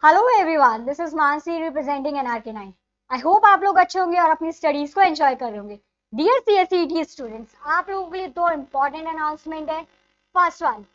Hello everyone, this is Mansi representing NRK9। I hope आप लोग अच्छे होंगे और अपनी स्टडीज को एंजॉय कर रहे होंगे। डियर CSET स्टूडेंट्स, आप लोगों के लिए दो इंपॉर्टेंट अनाउंसमेंट है। फर्स्ट वन,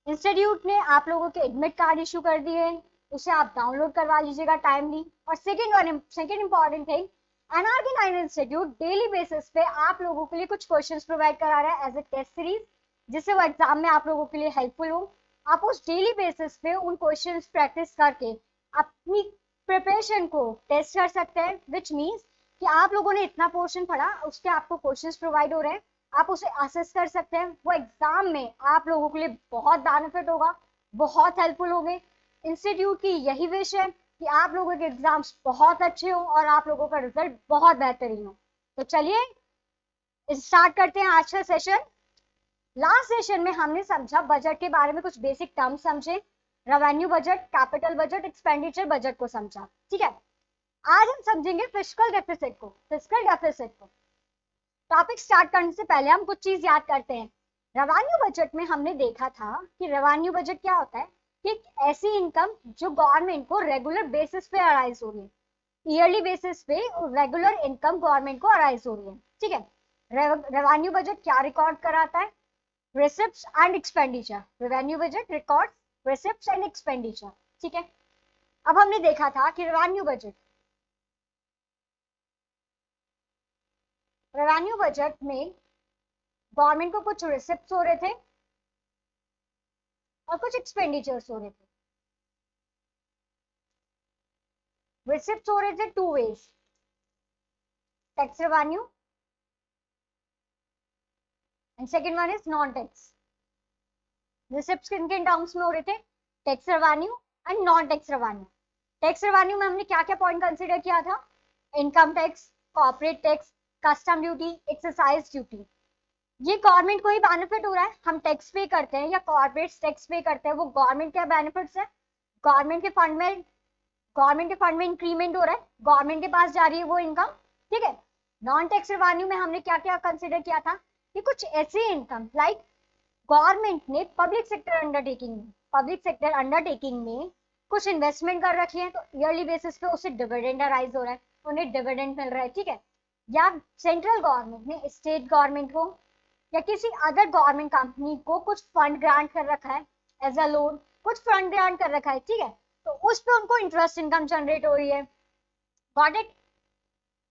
इंस्टीट्यूट ने आप लोगों के एडमिट कार्ड इशू कर दिए हैं, उसे आप डाउनलोड करवा लीजिएगा टाइमली। और second important thing, NRK9 institute daily basis पे आप लोगों के लिए कुछ क्वेश्चंस प्रोवाइड करा रहा है एज ए टेस्ट सीरीज, जिससे वो एग्जाम में आप लोगों के लिए हेल्पफुल हो। आप उस डेली बेसिस पे उन क्वेश्चंस प्रैक्टिस करके अपनी प्रिपरेशन को टेस्ट कर सकते हैं, विच मीन्स कि आप लोगों ने इतना पोर्शन पढ़ा, उसके आपको क्वेश्चंस प्रोवाइड हो रहे हैं, आप उसे असेस कर सकते हैं। वो एग्जाम में आप लोगों के लिए बहुत बेनिफिट होगा, बहुत हेल्पफुल होंगे। इंस्टीट्यूट की यही विश है कि आप लोगों के एग्जाम्स बहुत अच्छे हो और आप लोगों का रिजल्ट बहुत बेहतरीन हो। तो चलिए स्टार्ट करते हैं आज का सेशन। लास्ट सेशन में हमने समझा बजट के बारे में, कुछ बेसिक टर्म्स समझे, revenue budget, capital budget, expenditure budget को समझा। ठीक है, आज हम समझेंगे फिस्कल डेफिसिट को। टॉपिक स्टार्ट करने से पहले हम कुछ चीज याद करते हैं। रेवेन्यू बजट में हमने देखा था कि रेवेन्यू बजट क्या होता है कि एक ऐसी इनकम जो गवर्नमेंट को रेगुलर बेसिस पे अराइज हो रही है, ईयरली बेसिस पे रेगुलर इनकम गवर्नमेंट को अराइज हो रही है। ठीक है, रेवेन्यू बजट क्या रिकॉर्ड कराता है? receipts and expenditure। revenue budget records receipts and expenditure। ठीक है, अब हमने देखा था कि रेवेन्यू बजट में गवर्नमेंट को कुछ रिसिप्ट्स हो रहे थे और कुछ एक्सपेंडिचर्स हो रहे थे। रिसिप्ट्स हो रहे थे two ways, tax revenue and second one is non tax. Receipts किन किन टर्म्स में हो रहे थे? Tax revenue and non tax revenue. Tax revenue में हमने क्या क्या पॉइंट कंसिडर किया था? Income tax, corporate tax, custom duty, exercise duty. ये गवर्नमेंट को ही बेनिफिट हो रहा है। हम टैक्स पे करते हैं या कॉर्पोरेट टैक्स पे करते हैं, वो गवर्नमेंट के बेनिफिट्स है। गवर्नमेंट के फंड में इंक्रीमेंट हो रहा है, गवर्नमेंट के पास जा रही है वो इनकम। ठीक है, नॉन टैक्स रेवेन्यू में हमने क्या क्या कंसिडर किया था कि कुछ ऐसी इनकम लाइक गवर्नमेंट ने पब्लिक सेक्टर अंडरटेकिंग में कुछ इन्वेस्टमेंट कर रखी है, तो ईयरली बेसिस पे उसे डिविडेंड अराइज हो रहा है, उन्हें डिविडेंड मिल रहा है। ठीक है, या सेंट्रल गवर्नमेंट ने स्टेट गवर्नमेंट को या किसी अदर गवर्नमेंट कंपनी को कुछ फंड ग्रांट कर रखा है एज अ लोन, कुछ फंड ग्रांट कर रखा है। ठीक है, तो उस पे उनको इंटरेस्ट इनकम जनरेट हो रही है। Got it?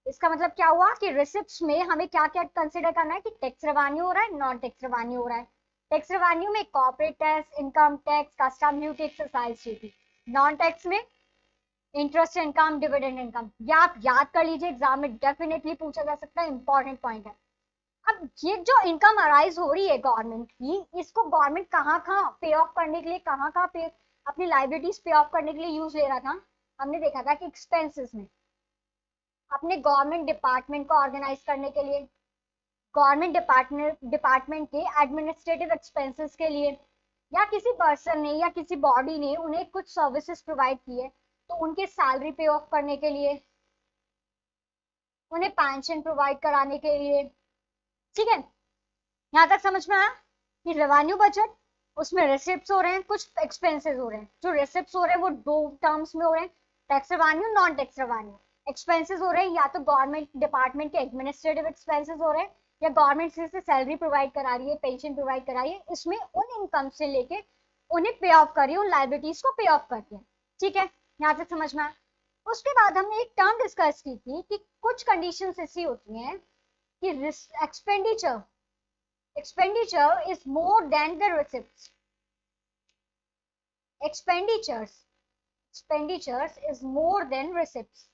इसका मतलब क्या हुआ कि रिसिप्ट्स में हमें क्या क्या कंसिडर करना है कि टैक्स रेवेन्यू हो रहा है, नॉन टैक्स रेवेन्यू हो रहा है। टैक्स रेवेन्यू में corporate tax, income tax, custom duty, exercise duty. Non tax में इंटरेस्ट इनकम, डिविडेंड इनकम। या आप याद कर लीजिए, एग्जाम में डेफिनेटली पूछा जा सकता है, इंपॉर्टेंट पॉइंट है। अब ये जो इनकम अराइज हो रही है गवर्नमेंट की, इसको गवर्नमेंट कहाँ कहाँ पे ऑफ करने के लिए, कहाँ कहाँ पे अपनी लाइबिलिटीज पे ऑफ करने के लिए यूज ले रहा था? हमने देखा था कि एक्सपेंसेस में, अपने गवर्नमेंट डिपार्टमेंट को ऑर्गेनाइज करने के लिए, गवर्नमेंट डिपार्टमेंट के एडमिनिस्ट्रेटिव एक्सपेंसेस के लिए, या किसी पर्सन ने या किसी बॉडी ने उन्हें कुछ सर्विसेज प्रोवाइड की है, तो उनके सैलरी पे ऑफ करने के लिए, उन्हें पेंशन प्रोवाइड कराने के लिए। ठीक है, यहाँ तक समझ में आया कि रेवेन्यू बजट, उसमें रिसिप्ट्स हो रहे हैं, कुछ एक्सपेंसेस हो रहे हैं। जो रिसिप्ट्स हो रहे हैं वो दो टर्म्स में हो रहे हैं, tax revenue, non tax revenue. Expenses हो रहे हैं या तो गवर्नमेंट डिपार्टमेंट के एडमिनिस्ट्रेटिव एक्सपेंसेस हो रहे हैं, या गवर्नमेंट से सैलरी प्रोवाइड करा रही है, पेंशन प्रोवाइड करा रही है, इसमें उन इनकम से लेके उन्हें पे ऑफ कर रही है, उन लाइबिलिटीज को पे ऑफ करती है। ठीक है, यहाँ तक समझ में आया। उसके बाद हमने एक टर्म डिस्कस की थी कि कुछ कंडीशंस ऐसी होती हैं कि expenditure is more than the receipts। expenditures is more than receipts।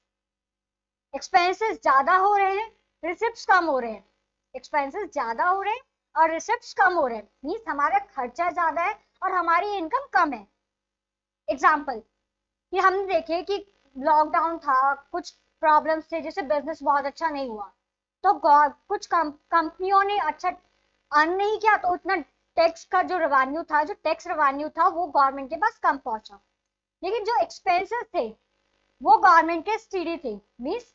expenses ज्यादा हो रहे हैं, receipts कम हो रहे हैं। expenses ज्यादा हो रहे हैं और receipts कम हो रहे हैं, मीन्स हमारा खर्चा ज्यादा है और हमारी इनकम कम है। एग्जाम्पल कि हम देखें कि लॉकडाउन था, कुछ प्रॉब्लम्स थे जिससे बिजनेस बहुत अच्छा नहीं हुआ, तो कुछ कंपनियों ने अच्छा अर्न नहीं किया, तो उतना टैक्स का जो रेवेन्यू था, जो टैक्स रेवेन्यू था वो गवर्नमेंट के पास कम पहुंचा। लेकिन जो एक्सपेंसेस थे वो गवर्नमेंट के स्टीडी थे, मीन्स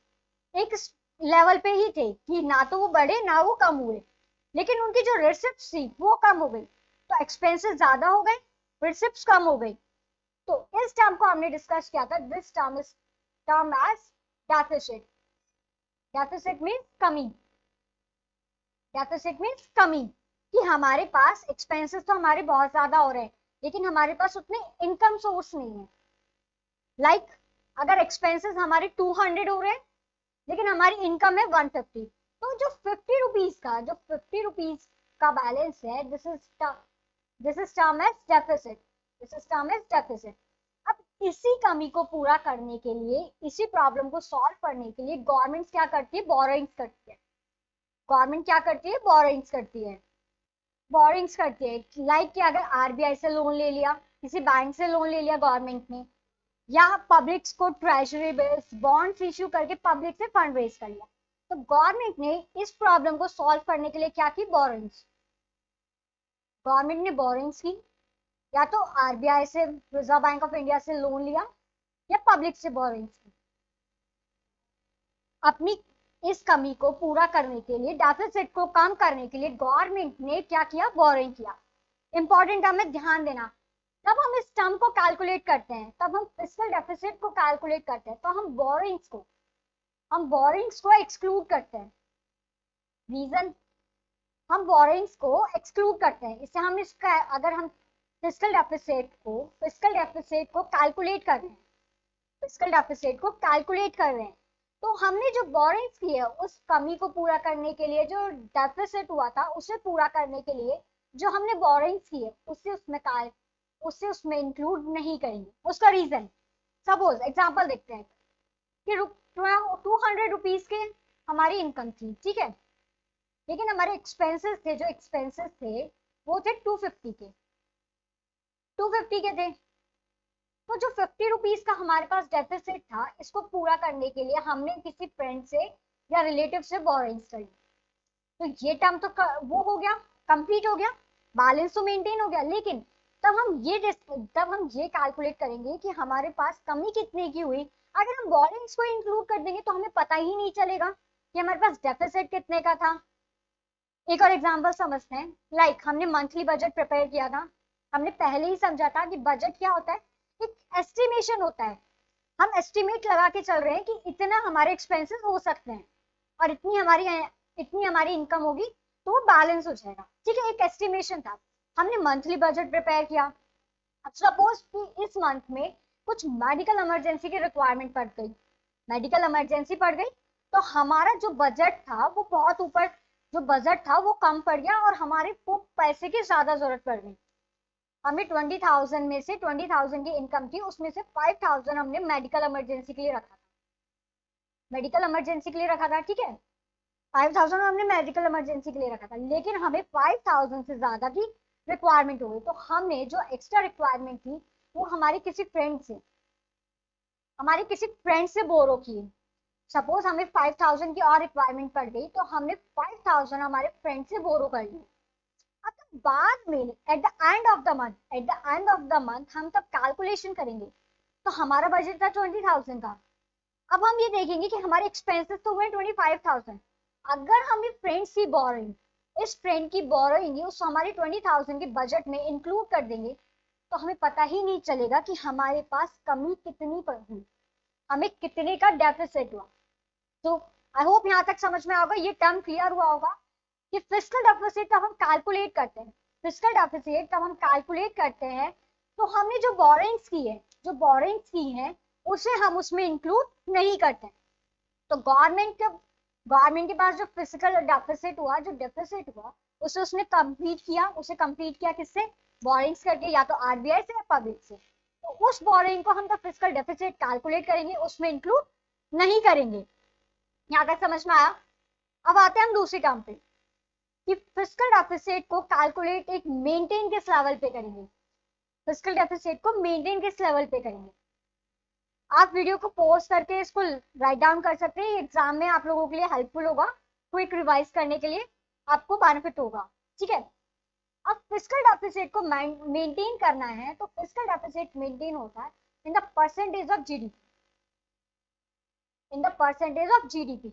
एक लेवल पे ही थे कि ना तो वो बढ़े ना वो कम हुए, लेकिन उनकी जो रिसिप्ट थी वो कम हो गई, तो एक्सपेंसेस ज्यादा हो गए, रिसिप्ट कम हो गई। तो इस टर्म को हमने डिस्कस किया था, this term is term as deficit. Deficit means कमी, डेफिसिट मींस कमी, कि हमारे पास एक्सपेंसेस तो हमारे बहुत ज्यादा हो रहे हैं लेकिन हमारे पास उतने इनकम सोर्स नहीं है। लाइक अगर एक्सपेंसेस हमारे 200 हो रहे हैं लेकिन हमारी इनकम है 150, तो जो 50 रुपीज का, जो 50 रुपीज का बैलेंस है, this is term as deficit, this is term as deficit. अब इसी कमी को पूरा करने के लिए, इसी प्रॉब्लम को सॉल्व करने के लिए गवर्नमेंट क्या करती है, बोरोइंग्स करती है। गवर्नमेंट क्या करती है, बोरोइंग्स करती है, बोरिंग्स करती है। लाइक कि अगर आरबीआई से लोन ले लिया, किसी बैंक से लोन ले लिया गवर्नमेंट ने, या पब्लिक को ट्रेजरी बिल्स, बॉन्ड्स इश्यू करके पब्लिक से फंड रेज कर लिया, तो गवर्नमेंट ने इस प्रॉब्लम को सॉल्व करने के लिए क्या की, बोरिंग्स। गवर्नमेंट ने बोरिंग्स की, या तो आरबीआई से, रिजर्व बैंक ऑफ इंडिया से लोन लिया, या पब्लिक से बोरिंग्स की। अपनी इस कमी को पूरा करने के लिए, डेफिसिट को कम करने के लिए गवर्नमेंट ने क्या किया, बोरिंग किया। इंपॉर्टेंट टर्म में ध्यान देना, जब हम इस टर्म को कैलकुलेट करते हैं, तब हम फिस्कल डेफिसिट को कैलकुलेट करते हैं, तो हम बोरिंग्स को एक्सक्लूड करते हैं। रीजन, हम बोरिंग्स को एक्सक्लूड करते हैं, इससे हम इसका, अगर हम फिस्कल डेफिसिट को कैलकुलेट कर रहे हैं, फिस्कल डेफिसिट को कैलकुलेट कर रहे हैं, तो हमने जो बोरिंग्स की है उस कमी को पूरा करने के लिए, जो डेफिसिट हुआ था उसे पूरा करने के लिए जो हमने बोरिंग्स की है उससे उसमें इंक्लूड नहीं करेंगे। उसका रीजन, सपोज एग्जांपल देखते हैं कि 200 रुपीज के हमारी इनकम थी, ठीक है, लेकिन हमारे एक्सपेंसेस थे, जो एक्सपेंसेस थे वो थे 250 के थे। तो जो 50 रुपीज का हमारे पास डेफिसिट था, इसको पूरा करने के लिए हमने किसी फ्रेंड से या रिलेटिव से बोरिंग्स करी, तो ये टर्म तो वो हो गया, कंप्लीट हो गया, बैलेंस तो मेंटेन हो गया। लेकिन तब हम ये कैलकुलेट करेंगे कि हमारे पास कमी कितने की हुई। अगर हम बोरिंग्स को इंक्लूड कर देंगे तो हमें पता ही नहीं चलेगा कि हमारे पास डेफिसिट कितने का था। एक और एग्जांपल समझते हैं। लाइक हमने मंथली बजट प्रिपेयर किया था, हमने पहले ही समझा था कि बजट क्या होता है, एक एस्टिमेशन होता है। हम एस्टिमेट लगा के चल रहे हैं कि इतना हमारे एक्सपेंसेस हो सकते हैं और इतनी हमारी इनकम होगी तो वो बैलेंस हो जाएगा, ठीक है, एक एस्टिमेशन था। हमने मंथली बजट प्रिपेयर किया। अब सपोज कि इस मंथ में कुछ मेडिकल इमरजेंसी की रिक्वायरमेंट पड़ गई, मेडिकल इमरजेंसी पड़ गई, तो हमारा जो बजट था वो बहुत ऊपर, जो बजट था वो कम पड़ गया और हमारे को पैसे की ज्यादा जरूरत पड़ गई। हमें 20,000 में से 20,000 की इनकम थी, उसमें से 5,000 हमने मेडिकल इमरजेंसी के लिए रखा था, मेडिकल इमरजेंसी के लिए रखा था, ठीक है, 5,000 हमने मेडिकल इमरजेंसी के लिए रखा था, लेकिन हमें 5,000 से ज्यादा की रिक्वायरमेंट हो गई। तो हमने जो एक्स्ट्रा रिक्वायरमेंट थी वो हमारे किसी फ्रेंड से बोरो की। सपोज हमें 5,000 की और रिक्वायरमेंट पड़ गई, तो हमने 5,000 हमारे फ्रेंड से बोरो कर ली। अब बाद में at the end of the month हम तब कैलकुलेशन करेंगे, तो हमारा बजट था 20,000 का। अब हम ये देखेंगे कि हमारे एक्सपेंसेस तो हुए 25,000। अगर हमें फ्रेंड्स की बोरोइंग, इस फ्रेंड की बोरोइंग उसको हमारे 20,000 के बजट में इंक्लूड कर देंगे, तो हमें पता ही नहीं चलेगा कि हमारे पास कमी कितनी पड़ी, हमें कितने का डेफिसिट हुआ। तो आई होप यहाँ तक समझ में आएगा, ये टर्म क्लियर हुआ होगा कि फिस्कल डेफिसिट जब हम कैलकुलेट करते हैं, तो हमने जो बोरिंग्स की है उसे हम उसमें इंक्लूड नहीं करते। तो गवर्नमेंट के पास जो फिजिकल डेफिसिट हुआ, उसे उसने कंप्लीट किया किससे, बोरिंग्स करके, या तो आरबीआई से या पब्लिक से। तो उस बोरिंग को हम तो फिजिकल डेफिसिट कैलकुलेट करेंगे, उसमें इंक्लूड नहीं करेंगे। यहाँ तक समझ में आया। अब आते हैं हम दूसरी टर्म पे कि फिजिकल डेफिसिट को कैलकुलेट एक मेंटेन किस लेवल पे करेंगे, फिजिकल डेफिसिट को मेंटेन किस लेवल पे करेंगे। आप वीडियो को पॉज करके इसको राइट डाउन कर सकते हैं, एग्जाम में आप लोगों के लिए हेल्पफुल होगा, क्विक रिवाइज करने के लिए आपको बेनिफिट होगा, ठीक है। अब फिजिकल डेफिसिट को मेंटेन करना है, तो फिजिकल डेफिसिट मेंटेन होता है in the percentage of GDP.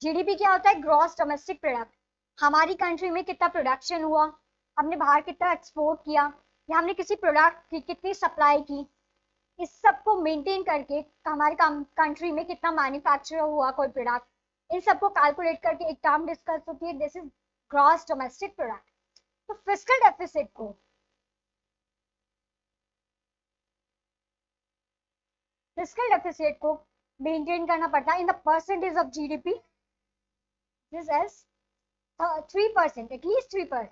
GDP क्या होता है, ग्रॉस डोमेस्टिक प्रोडक्ट। हमारी कंट्री में कितना प्रोडक्शन हुआ, हमने बाहर कितना एक्सपोर्ट किया, या हमने किसी प्रोडक्ट की कितनी सप्लाई की, इस सब को मेंटेन करके हमारे कंट्री में कितना मैन्युफैक्चर हुआ कोई प्रोडक्ट, इन सबको कैलकुलेट करके एक टर्म डिस्कस होती है, this is gross domestic product. तो फिस्कल डेफिसिट को मेंटेन करना पड़ता है in the percentage of GDP, this is 3%, at least 3%,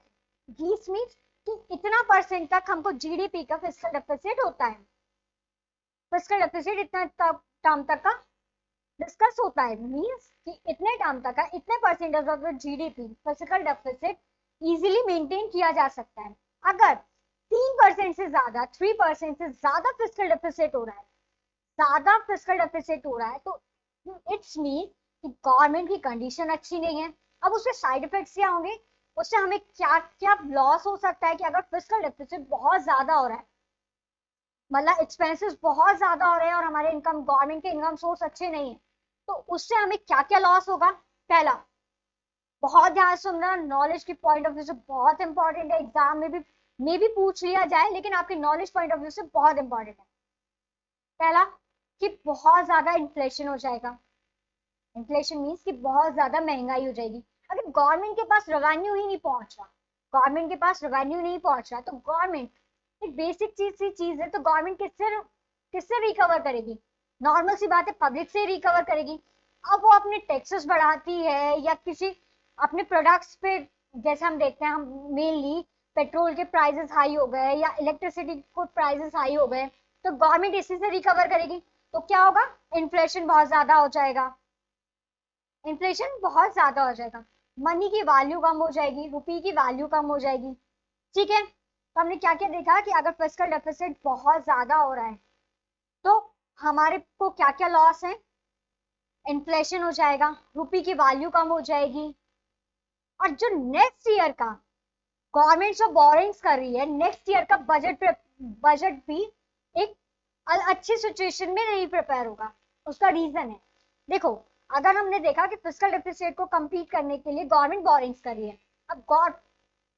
at least means कि इतना परसेंट तक हमको जीडीपी का फिस्कल डेफिसिट होता है। फिस्कल डेफिसिट इतना टर्म तक का डिस्कस होता है, मींस कि इतने टर्म तक का इतने percentage of GDP physical deficit easily maintain किया जा सकता है। अगर 3% से ज्यादा 3% से ज्यादा फिजिकल डेफिसिट हो रहा है, ज्यादा फिजिकल डेफिसिट हो रहा है, तो इट्स मीन कि गवर्नमेंट की कंडीशन अच्छी नहीं है। अब उसके साइड इफेक्ट्स क्या होंगे, उससे हमें क्या क्या लॉस हो सकता है कि अगर फिजिकल डेफिसिट बहुत ज्यादा हो रहा है, मतलब एक्सपेंसेस बहुत ज्यादा हो रहे हैं और हमारे इनकम, गवर्नमेंट के इनकम सोर्स अच्छे नहीं है, तो उससे हमें क्या क्या लॉस होगा। पहला, बहुत ध्यान सुनना, नॉलेज की पॉइंट ऑफ व्यू से बहुत इंपॉर्टेंट है, एग्जाम में भी पूछ लिया जाए, लेकिन आपके नॉलेज पॉइंट ऑफ व्यू से बहुत इंपॉर्टेंट है। पहला, कि बहुत ज्यादा इन्फ्लेशन हो जाएगा। इन्फ्लेशन मीन्स कि बहुत ज्यादा महंगाई हो जाएगी। अगर गवर्नमेंट के पास रेवेन्यू ही नहीं पहुंच रहा, गवर्नमेंट के पास रेवेन्यू नहीं पहुंच रहा, तो गवर्नमेंट एक बेसिक चीज है, तो गवर्नमेंट किससे रिकवर करेगी? नॉर्मल सी बात है, पब्लिक से रिकवर करेगी। अब वो अपने टैक्सेस बढ़ाती है या किसी अपने प्रोडक्ट्स पे, जैसे हम देखते हैं, हम मेनली पेट्रोल के प्राइसेस हाई हो गए या इलेक्ट्रिसिटी के प्राइसेस हाई हो गए, तो गवर्नमेंट इसी से रिकवर करेगी। तो क्या होगा? इन्फ्लेशन बहुत ज्यादा हो जाएगा, इन्फ्लेशन बहुत ज्यादा हो जाएगा, मनी की वैल्यू कम हो जाएगी, रुपी की वैल्यू कम हो जाएगी। ठीक है, तो हमने क्या क्या देखा कि अगर फिस्कल डेफिसिट बहुत ज्यादा हो रहा है तो हमारे को क्या क्या लॉस है। इन्फ्लेशन हो जाएगा, रुपी की वैल्यू कम हो जाएगी, और जो नेक्स्ट ईयर का गवर्नमेंट जो बोरिंग्स कर रही है, नेक्स्ट ईयर का बजट भी एक अच्छी सिचुएशन में नहीं प्रिपेयर होगा। उसका रीजन है, देखो, अगर हमने देखा कि फिस्कल डेफिसिट को कंप्लीट करने के लिए गवर्नमेंट बोरिंग्स कर रही है, अब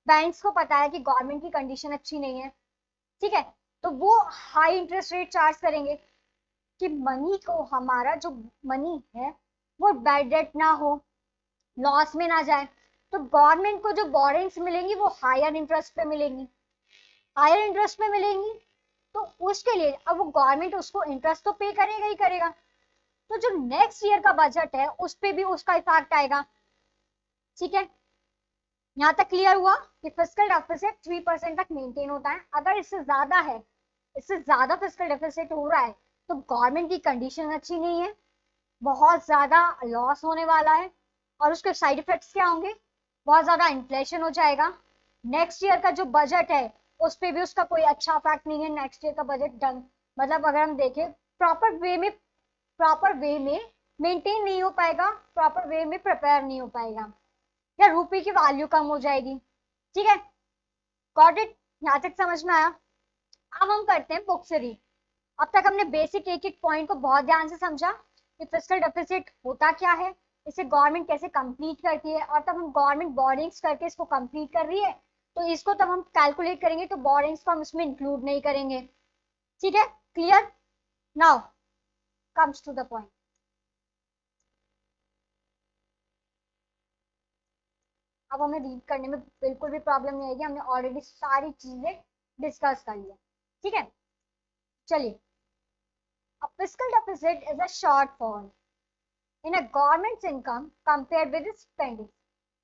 बैंक्स को पता है कि गवर्नमेंट की कंडीशन अच्छी नहीं है, ठीक है, तो वो हाई इंटरेस्ट रेट चार्ज करेंगे कि मनी को, हमारा जो मनी है वो बैड डेट ना हो, लॉस में ना जाए। तो गवर्नमेंट को जो बोरिंग्स मिलेंगी वो हायर इंटरेस्ट पे मिलेंगी, हायर इंटरेस्ट पे मिलेंगी, तो उसके लिए अब वो गवर्नमेंट उसको इंटरेस्ट तो पे करेगा ही करेगा, तो जो नेक्स्ट ईयर का बजट है उस पे भी उसका इफेक्ट आएगा। ठीक है, यहाँ तक क्लियर हुआ कि फिस्कल डेफिसिट 3% तक मेंटेन होता है। अगर इससे ज्यादा है, इससे ज्यादा फिस्कल डेफिसिट हो रहा है, तो गवर्नमेंट की कंडीशन अच्छी नहीं है, बहुत ज्यादा लॉस होने वाला है, और उसके साइड इफेक्ट्स क्या होंगे? बहुत ज्यादा इन्फ्लेशन हो जाएगा, नेक्स्ट ईयर का जो बजट है उस पे भी उसका कोई अच्छा इफेक्ट नहीं है। नेक्स्ट ईयर का बजट डन, मतलब अगर हम देखें प्रॉपर वे में मेंटेन नहीं हो पाएगा, प्रॉपर वे में प्रिपेयर नहीं हो पाएगा, या रुपए की वैल्यू कम हो जाएगी। ठीक है, गॉट इट? यहाँ तक समझ में आया? अब हम करते हैं बुक से रीड। अब तक हमने बेसिक एक एक पॉइंट को बहुत ध्यान से समझा कि फिस्कल डेफिसिट होता क्या है, इसे गवर्नमेंट कैसे कंप्लीट करती है, और तब हम गवर्नमेंट बोरिंग्स करके इसको कंप्लीट कर रही है, तो इसको तब हम कैलकुलेट करेंगे तो बोरिंग्स को हम इसमें इंक्लूड नहीं करेंगे। ठीक है, clear? Now comes to the point. अब हमें रीड करने में बिल्कुल भी प्रॉब्लम नहीं आएगी, हमने ऑलरेडी सारी चीजें डिस्कस कर लिया। ठीक है, चलिए। A fiscal deficit is a shortfall in a government's income compared with its spending.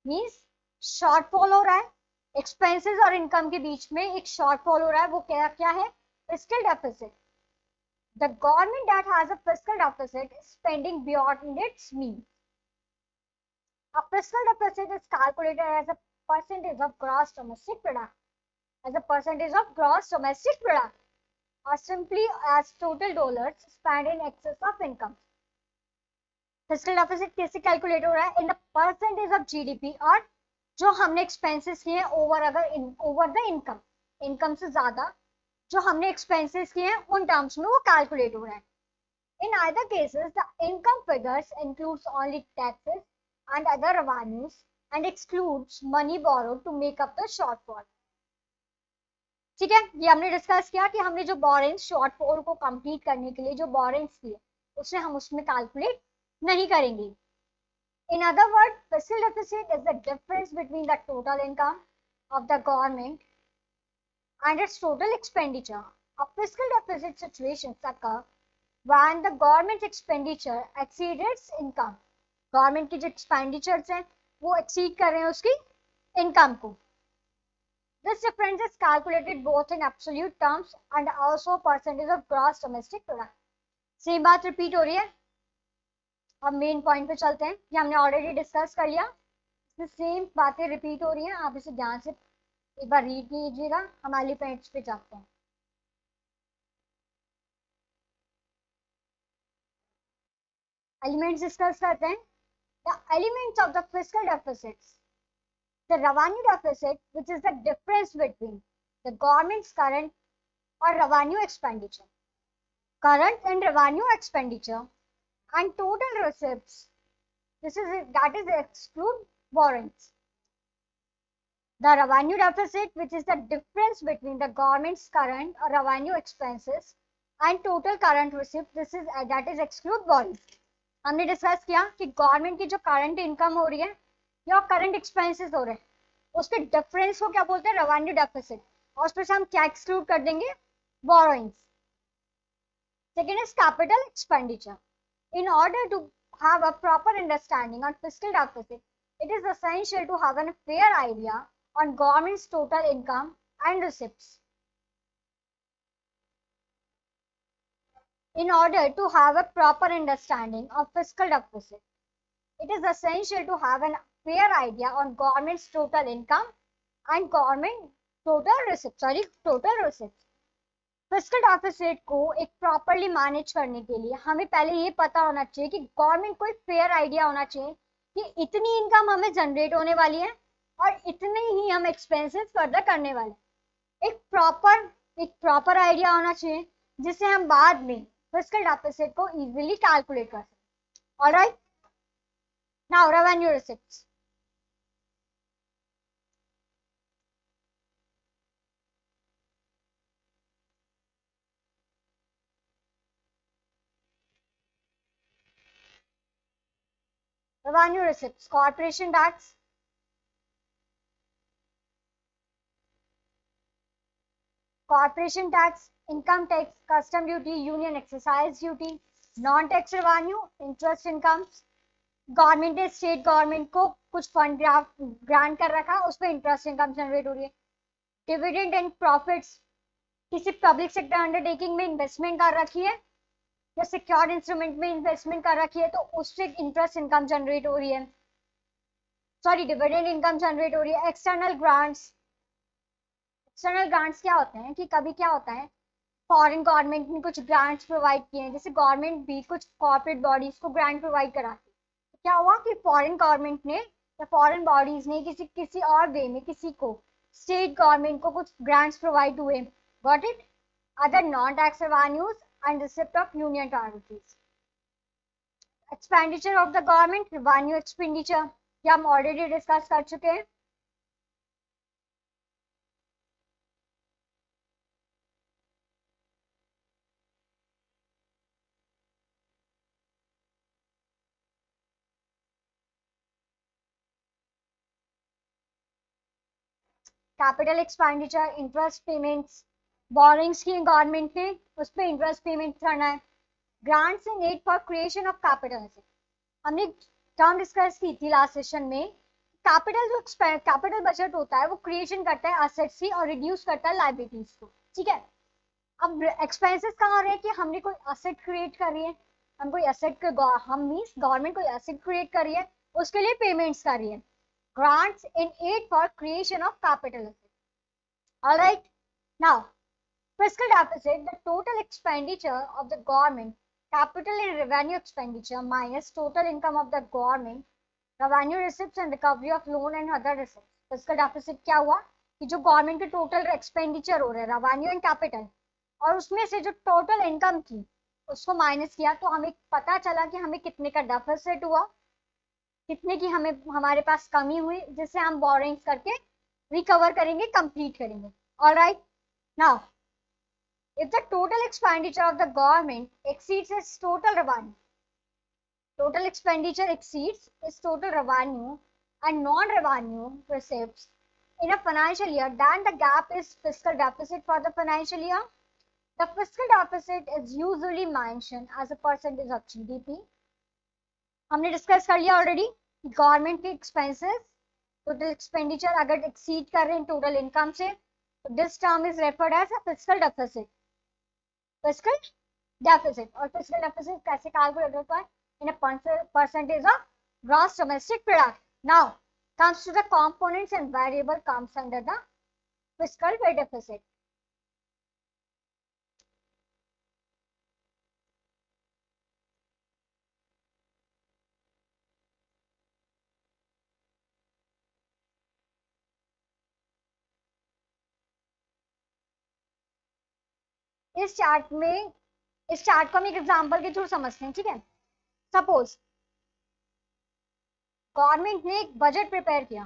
Means shortfall हो रहा है, expenses और income के बीच में एक shortfall हो रहा है, वो क्या क्या है? Fiscal deficit. The government that has a fiscal deficit is spending beyond its means. A fiscal deficit is calculated as a percentage of gross domestic product. As a percentage of gross domestic product, or simply as total dollars spent in excess of income. Fiscal deficit कैसे calculate हो रहा है? In the percentage of GDP, और जो हमने expenses किए हैं over the income, income से ज्यादा जो हमने एक्सपेंसेस किए हैं उन टर्म्स में वो कैलकुलेट हो रहा है। In either cases the income figures includes only taxes and other revenues and excludes money borrowed to make up the shortfall. ठीक है, ये हमने डिस्कस किया कि हमने जो बोरेंस शॉर्टफॉल को कंप्लीट करने के लिए जो बोरेंस किए उसे हम उसमें कैलकुलेट नहीं करेंगे. In other words, fiscal deficit is the difference between the total income of the government and its total expenditure. A fiscal deficit situations occur when the government's expenditure exceeds its income. Government की जो expenditures हैं वो exceed कर रहे हैं उसकी income को. This difference is calculated both in absolute terms and also percentage of gross domestic product. Same बात repeat हो रही है. अब मेन पॉइंट पे चलते हैं. ये हमने ऑलरेडी डिस्कस कर लिया. सेम बातें रिपीट हो रही हैं, आप इसे ध्यान से एक बार रीड कीजिएगा. हम एलिमेंट्स पे जाते हैं. एलिमेंट्स डिस्कस करते हैं. The elements of the fiscal deficits. The revenue deficit which is the difference between the government's current और revenue expenditure. Current and revenue expenditure and total receipts. That is exclude borrowings. The revenue deficit, which is the difference between the government's current or revenue expenses and total current receipts, that is exclude borrowings. हमने discuss किया कि government की जो current income हो रही है या current expenses हो रहे हैं उसके डिफरेंस को क्या बोलते हैं, रेवेन्यू डेफिसिट. और उसमें से हम क्या एक्सक्लूड कर देंगे, borrowings. Second is capital expenditure. In order to have a proper understanding on fiscal deficit, it is essential to have a fair idea on government's total income and receipts. In order to have a proper understanding of fiscal deficit, it is essential to have a fair idea on government's total income and government total receipts. Fiscal deficit को एक properly manage करने के लिए हमें पहले ये पता होना चाहिए कि गवर्नमेंट को एक फेयर आइडिया होना चाहिए कि इतनी इनकम हमें जनरेट होने वाली है और इतने ही हम एक्सपेंसेस फर्दर करने वाले हैं. एक प्रॉपर आइडिया होना चाहिए जिससे हम बाद में फिस्कल डेफिसिट को इजीली कैलकुलेट कर सकें. Alright, now revenue receipts. Revenue receipts, corporation tax, income tax, custom duty, union excise duty, non-tax revenue, interest incomes. Government ने स्टेट गवर्नमेंट को कुछ फंड ग्रांट कर रखा, उस पर इंटरेस्ट इनकम जनरेट हो रही है. डिविडेंड एंड प्रॉफिट्स, किसी पब्लिक सेक्टर अंडरटेकिंग में इन्वेस्टमेंट कर रखी है या सिक्योर्ड इंस्ट्रूमेंट में इन्वेस्टमेंट कर रखी है तो उससे इंटरेस्ट इनकम जनरेट हो रही है, डिविडेंड इनकम जनरेट हो रही है. एक्सटर्नल ग्रांट्स क्या होते हैं कि कभी क्या होता है, फॉरेन गवर्नमेंट ने कुछ ग्रांट्स प्रोवाइड किए हैं, जैसे गवर्नमेंट भी कुछ कॉर्पोरेट बॉडीज को ग्रांट प्रोवाइड कराती है. तो क्या हुआ कि फॉरेन गवर्नमेंट ने या फॉरेन बॉडीज ने किसी और वे में किसी को स्टेट गवर्नमेंट को कुछ ग्रांट्स प्रोवाइड हुए. Got it. Other non tax revenues and receipt of union territories. Expenditure of the government, revenue expenditure, ये हम ऑलरेडी डिस्कस कर चुके हैं. Capital expenditure, interest payments, borrowings की गवर्नमेंट ने उस पर इंटरेस्ट पेमेंट करना है. Grants and aid for creation of capital. हमने टर्म डिस्कस की थी लास्ट सेशन में. कैपिटल बजट होता है वो क्रिएशन करता है एसेट्स की और रिड्यूस करता है लायबिलिटीज को. ठीक है, अब एक्सपेंसेस कहाँ हो रहे हैं कि हमने कोई एसेट क्रिएट करी है, हम कोई एसेट हम मींस गवर्नमेंट कोई एसेट क्रिएट करी है उसके लिए पेमेंट्स कर रही है. grants in aid for creation of capital assets. All right. Now, fiscal deficit, the total expenditure of the government, capital and revenue expenditure minus total income of the government, revenue receipts and recovery of loan and other receipts. Fiscal deficit क्या हुआ कि जो government के total expenditure हो रहे हैं revenue and capital और उसमें से जो टोटल इनकम थी उसको माइनस किया तो हमें पता चला कि हमें कितने का डेफिसिट हुआ, कितने की हमें हमारे पास कमी हुई जिससे हम बोरिंग्स करके रिकवर करेंगे, कंप्लीट करेंगे. Alright, Now, if the total expenditure of the government exceeds its total revenue, total expenditure exceeds its total revenue and non-revenue receipts in a financial year, then the gap is fiscal deficit for the financial year. The fiscal deficit is usually mentioned as a percentage of GDP. हमने discuss कर लिया already government के expenses total expenditure अगर exceed कर रहे हैं total income से तो this term is referred as a fiscal deficit. Fiscal deficit और फिस्कल डेफिसिट कैसे कैलकुलेट होता है in a percentage of gross domestic product. Now comes to the components and variable comes under the fiscal deficit. इस chart को हम एक example के through समझते हैं. ठीक है, सपोज गवर्नमेंट ने एक बजट प्रिपेयर किया.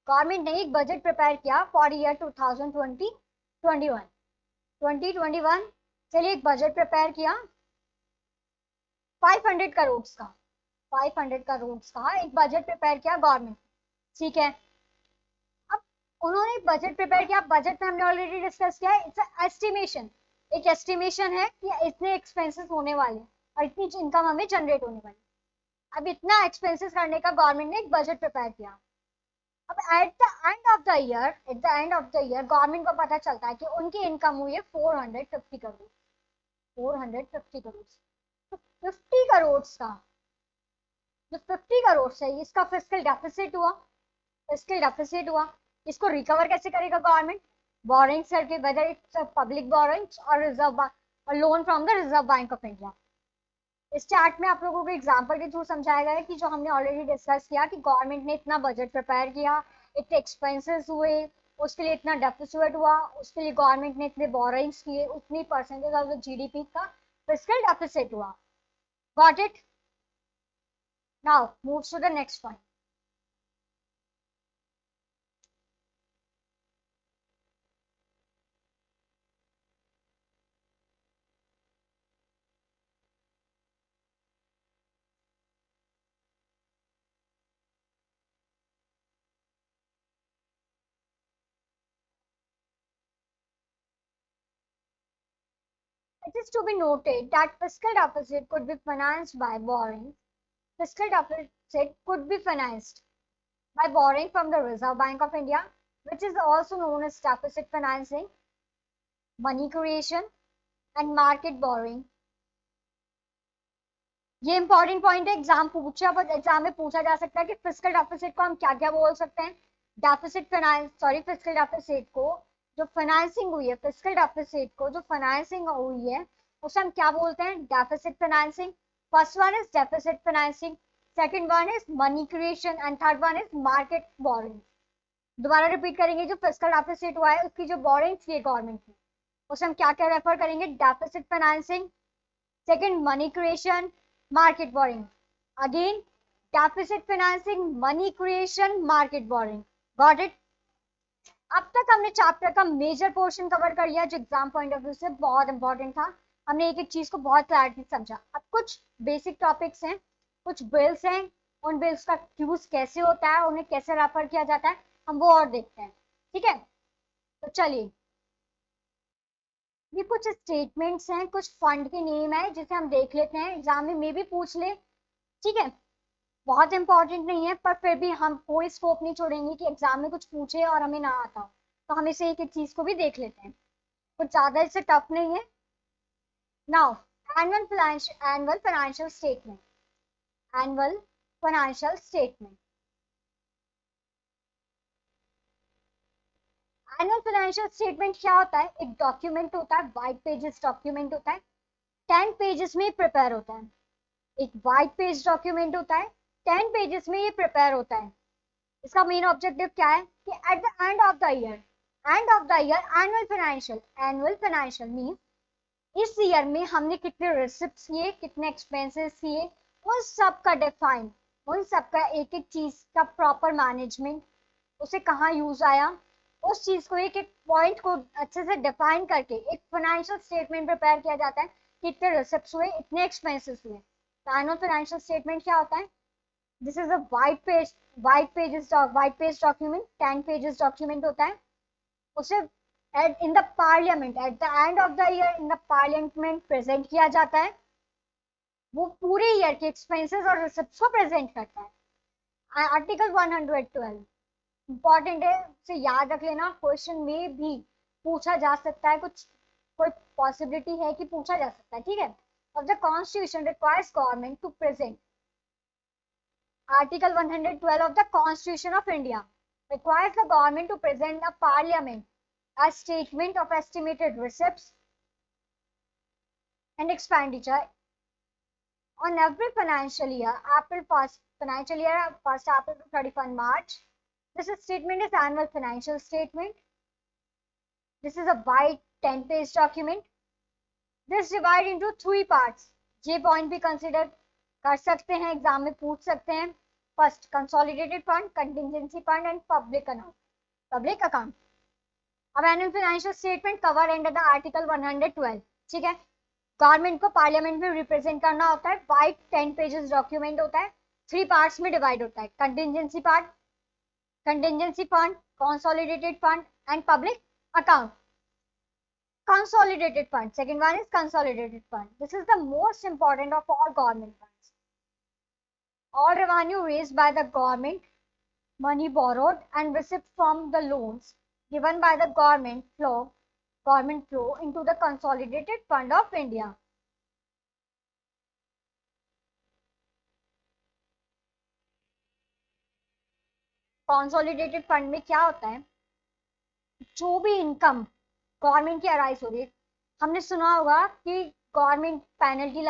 गवर्नमेंट ने एक बजट प्रिपेयर किया फॉर ईयर 2021 चलिए एक बजट प्रिपेयर किया 500 करोड़ का. 500 करोड़ का एक बजट प्रिपेयर किया गवर्नमेंट. ठीक है, अब उन्होंने बजट प्रिपेयर किया. बजट में हमने ऑलरेडी डिस्कस किया है, इट्स एस्टिमेशन. एक एस्टिमेशन है कि इतने एक्सपेंसेस होने वाले और इतनी इनकम हमें जनरेट होने वाली. अब इतना एक्सपेंसेस करने का गवर्नमेंट ने एक बजट प्रिपेयर किया. अब at the end of the year government को पता चलता है कि उनकी इनकम हुई है 450 करोड़. 450 करोड़. तो 50 करोड़ का जो 50 करोड़ है इसका फिस्कल डेफिसिट हुआ. फिस्कल डेफिसिट हुआ, इसको रिकवर कैसे करेगा गवर्नमेंट? बोरिंग्स करके, वेदर इट्स पब्लिक बोरिंग्स और रिजर्व और loan from the reserve bank of India. इस चार्ट में आप लोगों को एग्जांपल के थ्रू समझाया गया है कि जो हमने ऑलरेडी डिस्कस किया कि गवर्नमेंट ने इतना बजट प्रिपेयर किया, इतने एक्सपेंसेस हुए, उसके लिए इतना डेफिसिट हुआ, उसके लिए गवर्नमेंट ने इतने बोरिंग्स किए, उतनी परसेंटेज ऑफ द जीडीपी का फिस्कल डेफिसिट हुआ. Got it? Now move to the next point. It is to be noted that fiscal deficit could be financed by borrowing. Fiscal deficit could be financed by borrowing from the Reserve Bank of India, which is also known as deficit financing, money creation, and market borrowing. ये important point है, exam में पूछा जा सकता है कि fiscal deficit को हम क्या क्या बोल सकते हैं. फिस्कल डेफिसिट को जो फाइनेंसिंग हुई है, फिस्कल डेफिसिट को जो फाइनेंसिंग हुई है उसे हम क्या बोलते हैं? Deficit financing. First one is deficit financing, second one is money creation and third one is market boring. दोबारा रिपीट करेंगे, जो फिस्कल डेफिसिट हुआ है उसकी जो बोरिंग थी गवर्नमेंट की उसे हम क्या क्या रेफर करेंगे? Deficit financing. Second money creation, market boring. Again deficit financing, money creation, market boring. Got it? अब तक हमने चैप्टर का मेजर पोर्शन कवर कर लिया जो एग्जाम पॉइंट ऑफ व्यू से बहुत इंपॉर्टेंट था. हमने एक एक चीज को बहुत क्लैरिटी समझा. अब कुछ बेसिक टॉपिक्स हैं, कुछ बिल्स हैं, उन बिल्स का यूज कैसे होता है, उन्हें कैसे रेफर किया जाता है, हम वो और देखते हैं. ठीक है, तो चलिए ये कुछ स्टेटमेंट्स हैं, कुछ फंड के नेम है जिसे हम देख लेते हैं. एग्जाम में भी पूछ ले. ठीक है, बहुत इंपॉर्टेंट नहीं है पर फिर भी हम कोई स्कोप नहीं छोड़ेंगे कि एग्जाम में कुछ पूछे और हमें ना आता हो, तो हम इसे एक एक चीज को भी देख लेते हैं. कुछ ज्यादा इससे टफ नहीं है. Now annual financial statement. Annual financial statement. Annual financial statement क्या होता है? एक डॉक्यूमेंट होता है, व्हाइट पेजेस डॉक्यूमेंट होता है, 10 पेजेस में प्रिपेयर होता है. एक व्हाइट पेज डॉक्यूमेंट होता है, 10 पेजेस में ये प्रिपेयर होता है. इसका मेन ऑब्जेक्टिव क्या है कि at the end of the year annual financial mean इस ईयर में हमने कितने रिसिप्ट्स किए, कितने एक्सपेंसेस किए, उन सब का डिफाइन, उन सब का एक एक चीज का प्रॉपर मैनेजमेंट, उसे कहाँ यूज आया, उस चीज को एक एक पॉइंट को अच्छे से डिफाइन करके एक फाइनेंशियल स्टेटमेंट प्रिपेयर किया जाता है कि इतने रिसिप्ट्स हुए, इतने एक्सपेंसेस हुए। एनुअल फाइनेंशियल स्टेटमेंट क्या होता है? This is a white page document, 10 pages document होता है। उसे in the parliament at the end of the year in the parliament present किया जाता है। वो पूरे ईयर के एक्सपेंसेस और रिसिप्ट्स को प्रेजेंट करता है। आर्टिकल 112 इंपॉर्टेंट है, उसे याद रख लेना, क्वेश्चन में भी पूछा जा सकता है, कुछ कोई पॉसिबिलिटी है कि पूछा जा सकता है, ठीक है। of the constitution requires government to present article 112 of the constitution of India requires the government to present a parliament a statement of estimated receipts and expenditure on every financial year April 1st financial year 1st April to 31 March. This statement is annual financial statement. This is a white 10-page document. This divided into 3 parts. ये point भी consider कर सकते हैं, exam में पूछ सकते हैं। First consolidated fund, contingency fund and public account. अब annual financial statement cover under the article 112, ठीक है। गवर्नमेंट को पार्लियामेंट में रिप्रेजेंट करना होता है, वाइट 10 पेजेस डॉक्यूमेंट होता है, 3 पार्ट्स में डिवाइड होता है, contingency part, contingency fund, consolidated fund and public account. Consolidated fund, second one is consolidated fund. This is the most important of all government funds. All revenue raised by the government, money borrowed and received from the loans given by the government flow into the consolidated fund of India. Consolidated fund में क्या होता है? जो भी income government की arise हो रही है, हमने सुना होगा कि गवर्नमेंट पेनल्टी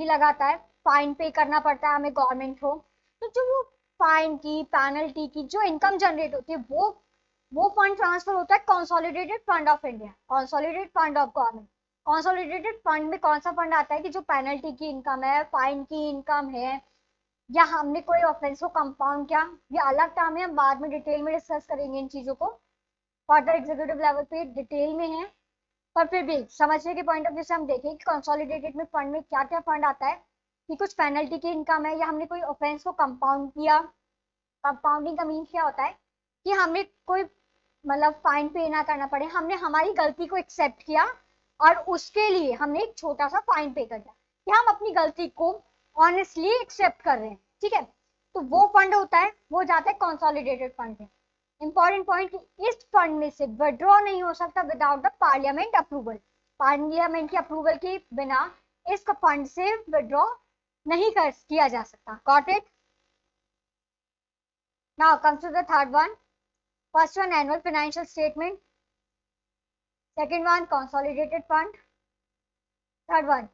लगाता है, फाइन पे करना पड़ता है हमें गवर्नमेंट को। तो जो वो फाइन की, पेनल्टी की जो इनकम जनरेट होती है, वो फंड ट्रांसफर होता है consolidated fund of India, consolidated fund of government. Consolidated fund में कौन सा फंड आता है कि जो पेनल्टी की इनकम है, फाइन की इनकम है, या हमने कोई ऑफेंस को कंपाउंड किया, ये अलग टर्म है, हम बाद में डिटेल में डिस्कस करेंगे इन चीजों को, फर्दर एग्जीक्यूटिव लेवल पे डिटेल में है। पर फिर भी समझने के पॉइंट ऑफ व्यू से हम देखें कि कंसोलिडेटेड में फंड में क्या क्या फंड आता है कि कुछ पेनल्टी की इनकम है, या हमने कोई ऑफेंस को कंपाउंड किया। कंपाउंडिंग का मीन क्या होता है कि हमें कोई मतलब फाइन पे ना करना पड़े, हमने हमारी गलती को एक्सेप्ट किया और उसके लिए हमने एक छोटा सा फाइन पे कर दिया, कि हम अपनी गलती को ऑनेस्टली एक्सेप्ट कर रहे हैं, ठीक है। तो वो फंड होता है, वो जाता है कंसोलिडेटेड फंड में। इंपॉर्टेंट पॉइंट, इस फंड में से विड्रॉ नहीं हो सकता without the parliament approval. Parliament की अप्रूवल के बिना इस फंड से विड्रॉ नहीं किया जा सकता। Got it? Now comes to the third one. First one annual financial statement, second one consolidated fund, third one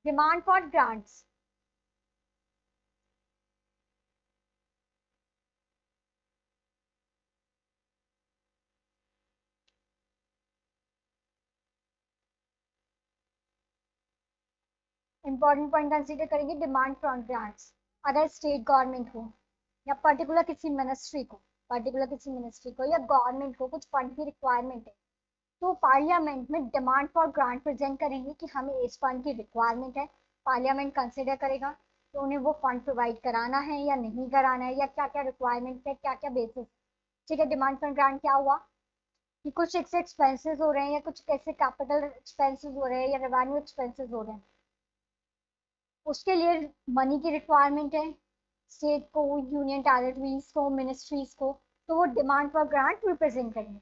demand for grants. Important point consider करेंगे, डिमांड फॉर ग्रांट्स। अगर स्टेट गवर्नमेंट हो या particular किसी ministry को या government को कुछ fund की रिक्वायरमेंट है, तो पार्लियामेंट में डिमांड फॉर ग्रांट प्रेजेंट करेंगे कि हमें इस फंड की रिक्वायरमेंट है। पार्लियामेंट कंसिडर करेगा तो उन्हें वो फंड प्रोवाइड कराना है या नहीं कराना है, या क्या क्या रिक्वायरमेंट है, क्या क्या बेसिस, ठीक है। डिमांड फॉर ग्रांट क्या हुआ कि कुछ ऐसे एक्सपेंसेस हो रहे हैं, या कुछ ऐसे कैपिटल एक्सपेंसेस हो रहे हैं, या रेवेन्यू एक्सपेंसेस हो रहे हैं, उसके लिए मनी की रिक्वायरमेंट है स्टेट को, यूनियन टेरिटरीज को, मिनिस्ट्रीज को, तो वो डिमांड फॉर ग्रांट रिप्रेजेंट करेंगे,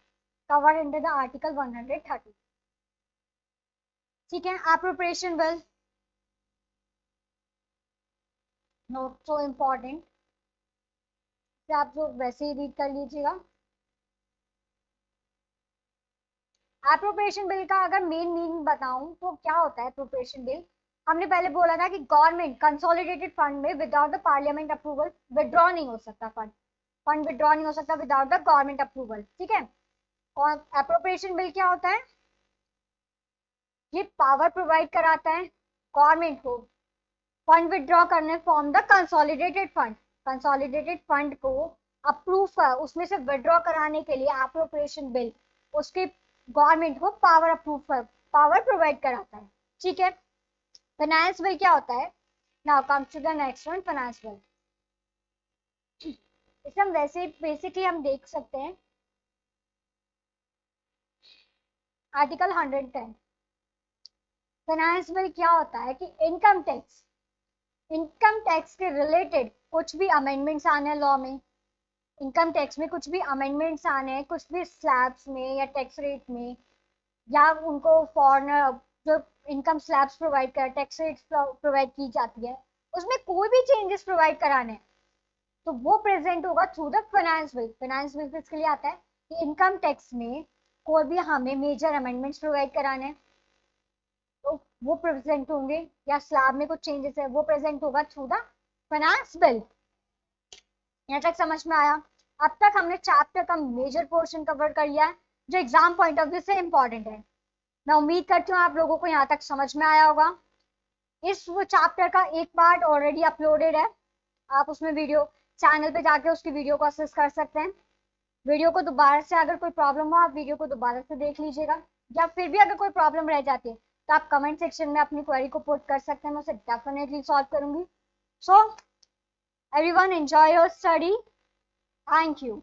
कवर अंडर द आर्टिकल 130, ठीक है। Appropriation bill, note so important, आप जो वैसे ही रीड कर लीजिएगा। एप्रोप्रिएशन बिल का अगर मेन मीनिंग बताऊं तो क्या होता है एप्रोप्रिएशन बिल? हमने पहले बोला था कि गवर्नमेंट कंसोलिडेटेड फंड में without the parliament approval withdraw नहीं हो सकता फंड। फंड विड्रॉ नहीं हो सकता विदाउट द गवर्नमेंट अप्रूवल, ठीक है। और अप्रोप्रिएशन बिल क्या होता है, ये पावर प्रोवाइड कराता है गवर्नमेंट को फंड विड्रॉ करने फॉर्म द कंसोलिडेटेड फंड को अप्रूव कर उसमें से विड्रॉ कराने के लिए अप्रोप्रिएशन बिल उसके गवर्नमेंट को पावर प्रोवाइड कराता है, ठीक है। फाइनेंस बिल क्या होता है, now comes to the next one, finance bill. इसे हम वैसे बेसिकली हम देख सकते हैं आर्टिकल 110। फाइनेंस बिल क्या होता है कि इनकम टैक्स के रिलेटेड कुछ भी अमेंडमेंट्स आने हैं लॉ में, इनकम टैक्स में कुछ भी अमेंडमेंट्स आने हैं, कुछ भी स्लैब्स में या टैक्स रेट में, या उनको फॉरनर जो इनकम स्लैब्स प्रोवाइड कर टैक्स रेट प्रोवाइड की जाती है, उसमें कोई भी चेंजेस प्रोवाइड कराने हैं तो वो प्रेजेंट होगा through the finance bill. Finance bill इसके लिए आता है कि इनकम टैक्स में कोई भी हमें मेजर अमेंडमेंट्स प्रोवाइड कराने हैं तो वो प्रेजेंट होंगे, या स्लैब में कुछ चेंजेस है वो प्रेजेंट होगा थ्रू द फाइनेंस बिल। यहाँ तक समझ में आया। अब तक हमने चैप्टर का मेजर पोर्शन कवर कर लिया है जो एग्जाम पॉइंट ऑफ व्यू से इंपॉर्टेंट है। मैं उम्मीद करती हूँ आप लोगों को यहाँ तक समझ में आया होगा। इस वो चैप्टर का एक पार्ट ऑलरेडी अपलोडेड है, आप उसमें वीडियो चैनल पे जाके उसकी वीडियो को असेस कर सकते हैं। वीडियो को दोबारा से अगर कोई प्रॉब्लम हो आप वीडियो को दोबारा से देख लीजिएगा, या फिर भी अगर कोई प्रॉब्लम रह जाती है तो आप कमेंट सेक्शन में अपनी क्वेरी को पुट कर सकते हैं, मैं उसे डेफिनेटली सॉल्व करूंगी। So everyone enjoy your study, thank you.